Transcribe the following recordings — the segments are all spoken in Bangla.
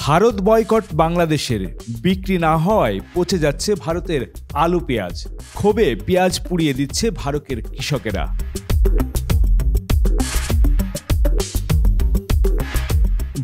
ভারত বয়কট বাংলাদেশের, বিক্রি না হওয়ায় পচে যাচ্ছে ভারতের আলু পেঁয়াজ। ক্ষোভে পেঁয়াজ পুড়িয়ে দিচ্ছে ভারতের কৃষকেরা।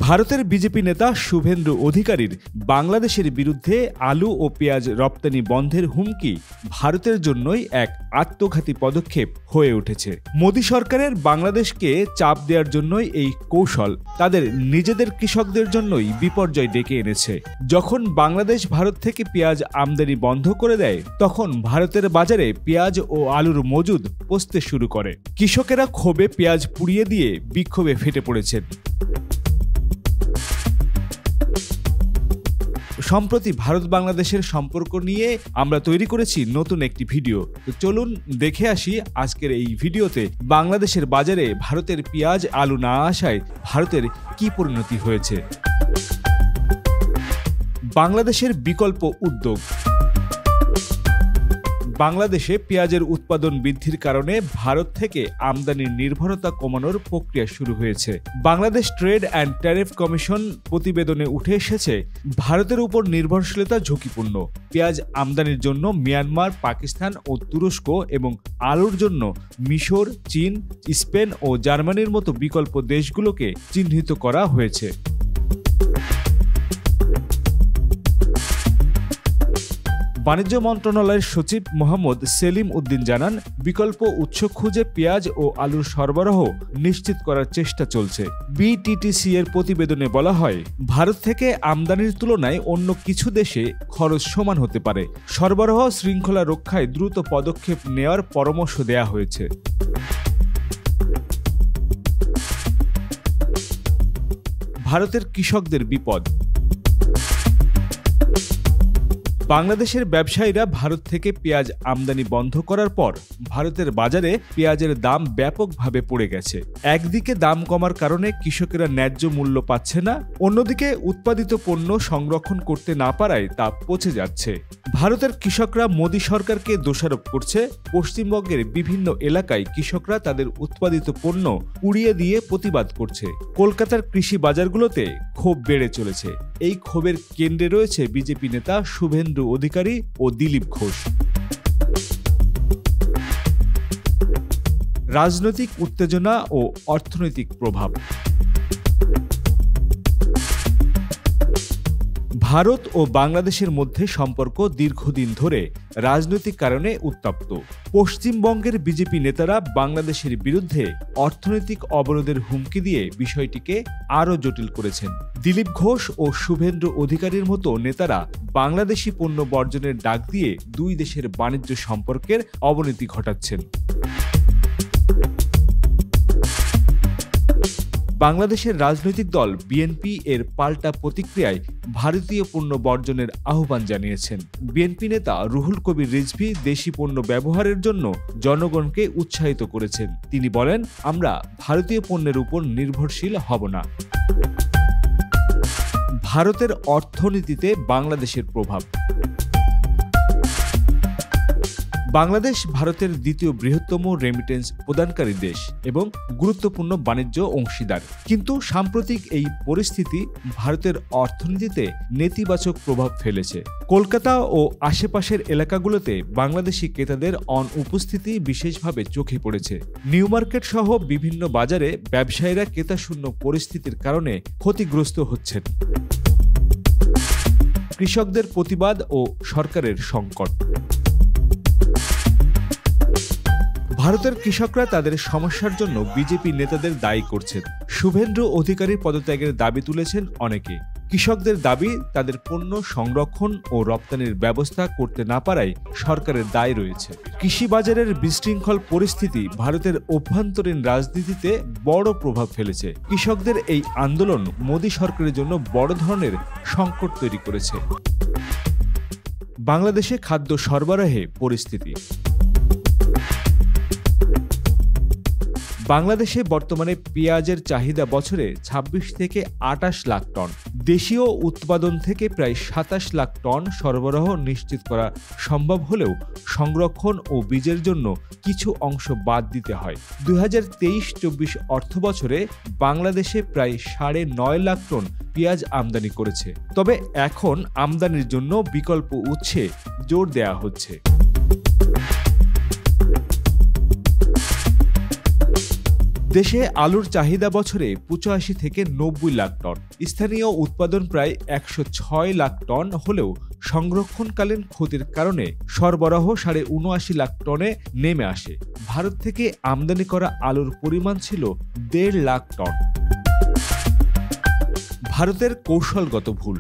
ভারতের বিজেপি নেতা শুভেন্দু অধিকারীর বাংলাদেশের বিরুদ্ধে আলু ও পেঁয়াজ রপ্তানি বন্ধের হুমকি ভারতের জন্যই এক আত্মঘাতী পদক্ষেপ হয়ে উঠেছে। মোদী সরকারের বাংলাদেশকে চাপ দেওয়ার জন্যই এই কৌশল তাদের নিজেদের কৃষকদের জন্যই বিপর্যয় ডেকে এনেছে। যখন বাংলাদেশ ভারত থেকে পেঁয়াজ আমদানি বন্ধ করে দেয়, তখন ভারতের বাজারে পেঁয়াজ ও আলুর মজুদ পচতে শুরু করে। কৃষকেরা ক্ষোভে পেঁয়াজ পুড়িয়ে দিয়ে বিক্ষোভে ফেটে পড়েছেন। সম্প্রতি ভারত বাংলাদেশের সম্পর্ক নিয়ে আমরা তৈরি করেছি নতুন একটি ভিডিও। তো চলুন দেখে আসি আজকের এই ভিডিওতে বাংলাদেশের বাজারে ভারতের পেঁয়াজ আলু না আসায় ভারতের কি পরিণতি হয়েছে। বাংলাদেশের বিকল্প উদ্যোগ। বাংলাদেশে পেঁয়াজের উৎপাদন বৃদ্ধির কারণে ভারত থেকে আমদানির নির্ভরতা কমানোর প্রক্রিয়া শুরু হয়েছে। Bangladesh trade and tariff commission প্রতিবেদনে উঠে এসেছে, ভারতের উপর নির্ভরশীলতা ঝুঁকিপূর্ণ। পেঁয়াজ আমদানির জন্য মিয়ানমার, পাকিস্তান ও তুরস্ক এবং আলুর জন্য মিশর, চীন, স্পেন ও জার্মানির মতো বিকল্প দেশগুলোকে চিহ্নিত করা হয়েছে। বাণিজ্য মন্ত্রণালয়ের সচিব মোহাম্মদ সেলিম উদ্দিন জানান, বিকল্প উৎস খুঁজে পেঁয়াজ ও আলুর সরবরাহ নিশ্চিত করার চেষ্টা চলছে। বিটিটিসি এর প্রতিবেদনে বলা হয়, ভারত থেকে আমদানির তুলনায় অন্য কিছু দেশে খরচ সমান হতে পারে। সরবরাহ শৃঙ্খলা রক্ষায় দ্রুত পদক্ষেপ নেওয়ার পরামর্শ দেয়া হয়েছে। ভারতের কৃষকদের বিপদ। বাংলাদেশের ব্যবসায়ীরা ভারত থেকে পেঁয়াজ আমদানি বন্ধ করার পর ভারতের বাজারে পেঁয়াজের দাম ব্যাপকভাবে পড়ে গেছে। একদিকে দাম কমার কারণে কৃষকেরা ন্যায্য মূল্য পাচ্ছে না, অন্যদিকে উৎপাদিত পণ্য সংরক্ষণ করতে না পারায় তা পচে যাচ্ছে। ভারতের কৃষকরা মোদী সরকারকে দোষারোপ করছে। পশ্চিমবঙ্গের বিভিন্ন এলাকায় কৃষকরা তাদের উৎপাদিত পণ্য পুড়িয়ে দিয়ে প্রতিবাদ করছে। কলকাতার কৃষি বাজারগুলোতে ক্ষোভ বেড়ে চলেছে। এই ক্ষোভের কেন্দ্রে রয়েছে বিজেপি নেতা শুভেন্দু অধিকারী ও দিলীপ ঘোষ। রাজনৈতিক উত্তেজনা ও অর্থনৈতিক প্রভাব। ভারত ও বাংলাদেশের মধ্যে সম্পর্ক দীর্ঘদিন ধরে রাজনৈতিক কারণে উত্তপ্ত। পশ্চিমবঙ্গের বিজেপি নেতারা বাংলাদেশের বিরুদ্ধে অর্থনৈতিক অবরোধের হুমকি দিয়ে বিষয়টিকে আরও জটিল করেছেন। দিলীপ ঘোষ ও শুভেন্দু অধিকারীর মতো নেতারা বাংলাদেশি পণ্য বর্জনের ডাক দিয়ে দুই দেশের বাণিজ্য সম্পর্কের অবনতি ঘটাচ্ছেন। বাংলাদেশের রাজনৈতিক দল বিএনপি এর পাল্টা প্রতিক্রিয়ায় ভারতীয় পণ্য বর্জনের আহ্বান জানিয়েছেন। বিএনপি নেতা রুহুল কবির রিজভী দেশি পণ্য ব্যবহারের জন্য জনগণকে উৎসাহিত করেছেন। তিনি বলেন, আমরা ভারতীয় পণ্যের উপর নির্ভরশীল হব না। ভারতের অর্থনীতিতে বাংলাদেশের প্রভাব। বাংলাদেশ ভারতের দ্বিতীয় বৃহত্তম রেমিটেন্স প্রদানকারী দেশ এবং গুরুত্বপূর্ণ বাণিজ্য অংশীদার। কিন্তু সাম্প্রতিক এই পরিস্থিতি ভারতের অর্থনীতিতে নেতিবাচক প্রভাব ফেলেছে। কলকাতা ও আশেপাশের এলাকাগুলোতে বাংলাদেশি ক্রেতাদের অনুপস্থিতি বিশেষভাবে চোখে পড়েছে। নিউ মার্কেট সহ বিভিন্ন বাজারে ব্যবসায়ীরা ক্রেতাশূন্য পরিস্থিতির কারণে ক্ষতিগ্রস্ত হচ্ছেন। কৃষকদের প্রতিবাদ ও সরকারের সংকট। ভারতের কৃষকরা তাদের সমস্যার জন্য বিজেপি নেতাদের দায়ী করছেন। শুভেন্দু অধিকারীর পদত্যাগের দাবি তুলেছেন অনেকে। কৃষকদের দাবি, তাদের পণ্য সংরক্ষণ ও রপ্তানির ব্যবস্থা করতে না পারায় সরকারের দায় রয়েছে। কৃষি বাজারের বিশৃঙ্খল পরিস্থিতি ভারতের অভ্যন্তরীণ রাজনীতিতে বড় প্রভাব ফেলেছে। কৃষকদের এই আন্দোলন মোদী সরকারের জন্য বড় ধরনের সংকট তৈরি করেছে। বাংলাদেশে খাদ্য সরবরাহে পরিস্থিতি। বাংলাদেশে বর্তমানে পেঁয়াজের চাহিদা বছরে ২৬ থেকে ২৮ লাখ টন। দেশীয় উৎপাদন থেকে প্রায় ২৭ লাখ টন সরবরাহ নিশ্চিত করা সম্ভব হলেও সংরক্ষণ ও বীজের জন্য কিছু অংশ বাদ দিতে হয়। ২০২৩-২৪ অর্থবছরে বাংলাদেশে প্রায় ৯.৫ লাখ টন পেঁয়াজ আমদানি করেছে। তবে এখন আমদানির জন্য বিকল্প উৎসে জোর দেয়া হচ্ছে। দেশে আলুর চাহিদা বছরে ৮৫ থেকে ৯০ লাখ টন। স্থানীয় উৎপাদন প্রায় ১০৬ লাখ টন হলেও সংরক্ষণকালীন ক্ষতির কারণে সরবরাহ ৭৯ লাখ টনে নেমে আসে। ভারত থেকে আমদানি করা আলুর পরিমাণ ছিল ১.৫ লাখ টন। ভারতের কৌশলগত ভুল।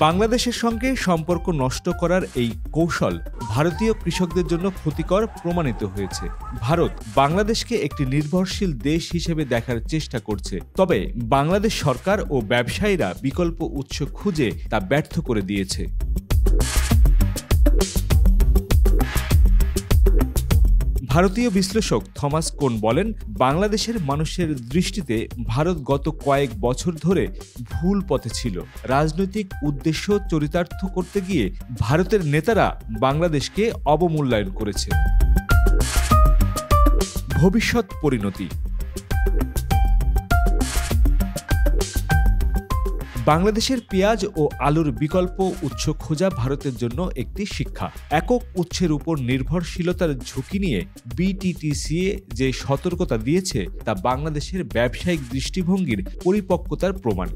বাংলাদেশের সঙ্গে সম্পর্ক নষ্ট করার এই কৌশল ভারতীয় কৃষকদের জন্য ক্ষতিকর প্রমাণিত হয়েছে। ভারত বাংলাদেশকে একটি নির্ভরশীল দেশ হিসেবে দেখার চেষ্টা করছে, তবে বাংলাদেশ সরকার ও ব্যবসায়ীরা বিকল্প উৎস খুঁজে তা ব্যর্থ করে দিয়েছে। ভারতীয় বিশ্লেষক থমাস কোন বলেন, বাংলাদেশের মানুষের দৃষ্টিতে ভারত গত কয়েক বছর ধরে ভুল পথে ছিল। রাজনৈতিক উদ্দেশ্য চরিতার্থ করতে গিয়ে ভারতের নেতারা বাংলাদেশকে অবমূল্যায়ন করেছে। ভবিষ্যৎ পরিণতি। বাংলাদেশের পেঁয়াজ ও আলুর বিকল্প উৎস খোঁজা ভারতের জন্য একটি শিক্ষা। একক উৎসের উপর নির্ভরশীলতার ঝুঁকি নিয়ে বিটিটিসিএ যে সতর্কতা দিয়েছে তা বাংলাদেশের ব্যবসায়িক দৃষ্টিভঙ্গির পরিপক্কতার প্রমাণ।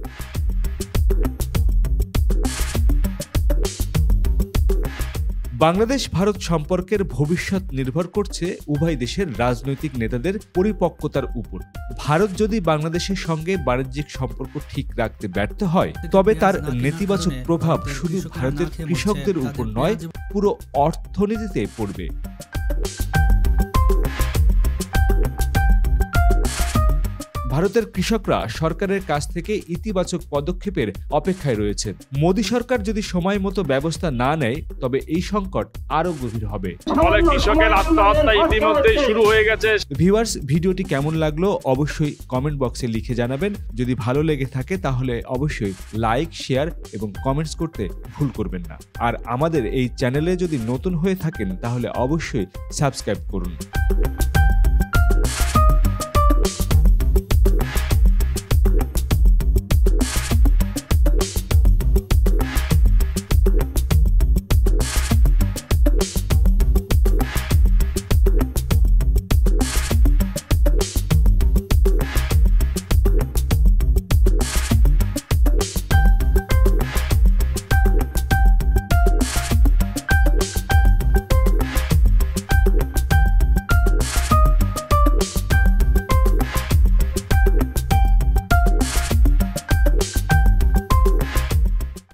বাংলাদেশ ভারত সম্পর্কের ভবিষ্যৎ নির্ভর করছে উভয় দেশের রাজনৈতিক নেতাদের পরিপক্কতার উপর। ভারত যদি বাংলাদেশের সঙ্গে বাণিজ্যিক সম্পর্ক ঠিক রাখতে ব্যর্থ হয়, তবে তার নেতিবাচক প্রভাব শুধু ভারতের কৃষকদের উপর নয়, পুরো অর্থনীতিতে পড়বে। ভারতের কৃষকরা সরকারের কাছ থেকে ইতিবাচক পদক্ষেপের অপেক্ষায় রয়েছেন। মোদী সরকার যদি সময় মতো ব্যবস্থা না নেয়, তবে এই সংকট আরো গভীর হবে। কৃষকের আত্মহত্যা ইতিমধ্যেই শুরু হয়ে গেছে। ভিউয়ার্স, ভিডিওটি কেমন লাগলো অবশ্যই কমেন্ট বক্সে লিখে জানাবেন। যদি ভালো লেগে থাকে তাহলে অবশ্যই লাইক, শেয়ার এবং কমেন্টস করতে ভুল করবেন না। আর আমাদের এই চ্যানেলে যদি নতুন হয়ে থাকেন তাহলে অবশ্যই সাবস্ক্রাইব করুন।